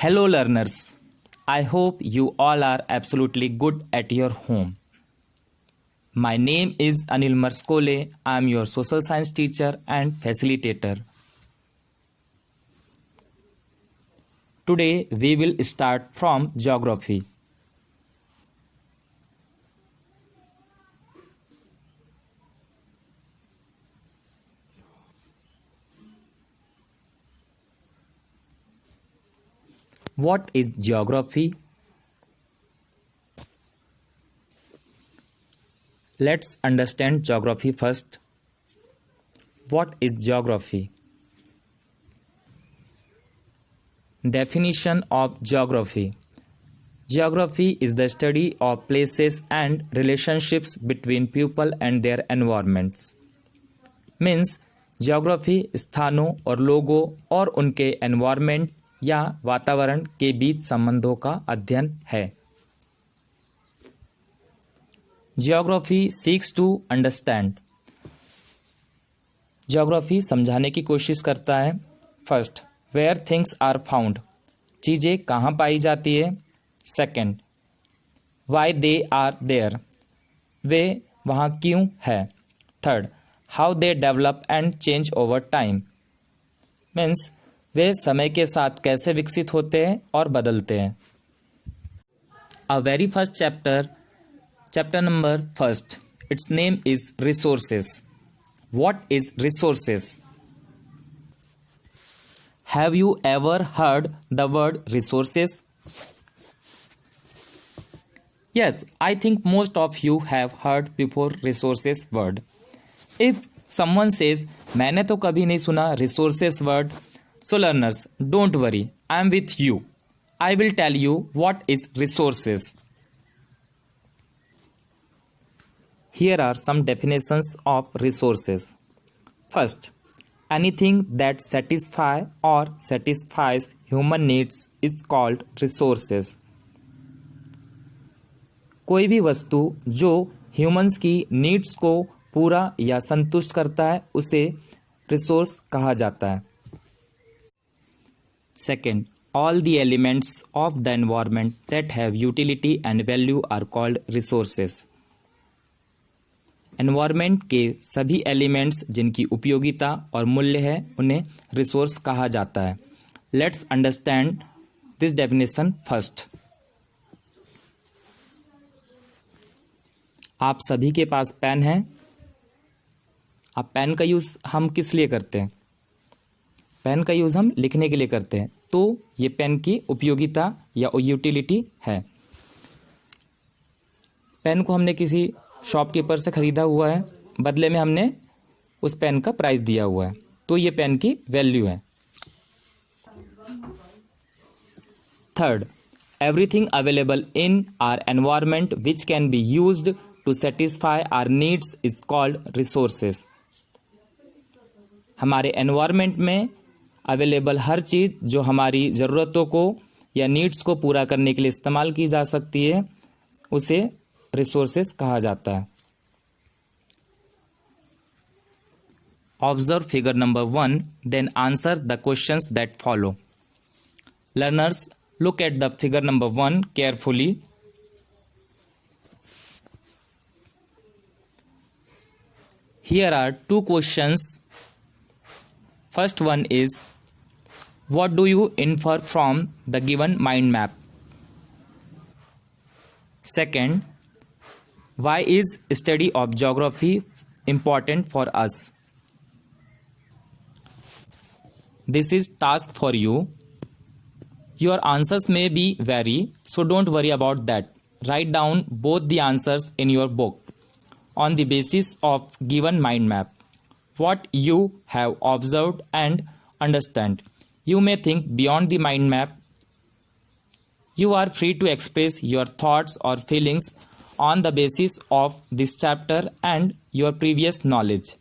Hello learners, I hope you all are absolutely good at your home. My name is Anil Marskole. I am your social science teacher and facilitator. Today we will start from geography. What is geography? Let's understand geography first. What is geography? Definition of geography. Geography is the study of places and relationships between people and their environments. Means geography स्थानों और लोगों और उनके environment या वातावरण के बीच संबंधों का अध्ययन है. Geography seeks to understand. Geography समझाने की कोशिश करता है. First, where things are found, चीज़ें कहाँ पाई जाती है. Second, why they are there, वे वहाँ क्यों है. Third, how they develop and change over time, means वे समय के साथ कैसे विकसित होते हैं और बदलते हैं. A very first chapter number first, it's name is resources. What is resources? Have you ever heard the word resources? Yes, I think most of you have heard before resources word. If someone says मैंने तो कभी नहीं सुना resources word, so learners, don't worry, I am with you. I will tell you what is resources. Here are some definitions of resources. First, anything that satisfies human needs is called resources. कोई भी वस्तु जो humans की needs को पूरा या संतुष्ट करता है उसे रिसोर्स कहा जाता है. Second, all the elements of the environment that have utility and value are called resources. Environment के सभी एलिमेंट्स जिनकी उपयोगिता और मूल्य है उन्हें रिसोर्स कहा जाता है. Let's understand this definition first. आप सभी के पास पेन है. अब पेन का यूज़ हम किस लिए करते हैं? पेन का यूज़ हम लिखने के लिए करते हैं. तो ये पेन की उपयोगिता या यूटिलिटी है. पेन को हमने किसी शॉपकीपर से ख़रीदा हुआ है, बदले में हमने उस पेन का प्राइस दिया हुआ है, तो ये पेन की वैल्यू है. Third, everything available in our environment which can be used to satisfy our needs is called resources. हमारे एनवायरनमेंट में अवेलेबल हर चीज़ जो हमारी ज़रूरतों को या नीड्स को पूरा करने के लिए इस्तेमाल की जा सकती है उसे रिसोर्सेस कहा जाता है. Observe figure number 1, then answer the questions that follow. Learners, look at the figure number 1 carefully. Here are two questions. First one is, what do you infer from the given mind map? Second, why is study of geography important for us? This is task for you. Your answers may be vary, so don't worry about that. Write down both the answers in your book. On the basis of given mind map, what you have observed and understand. You may think beyond the mind map. You are free to express your thoughts or feelings on the basis of this chapter and your previous knowledge.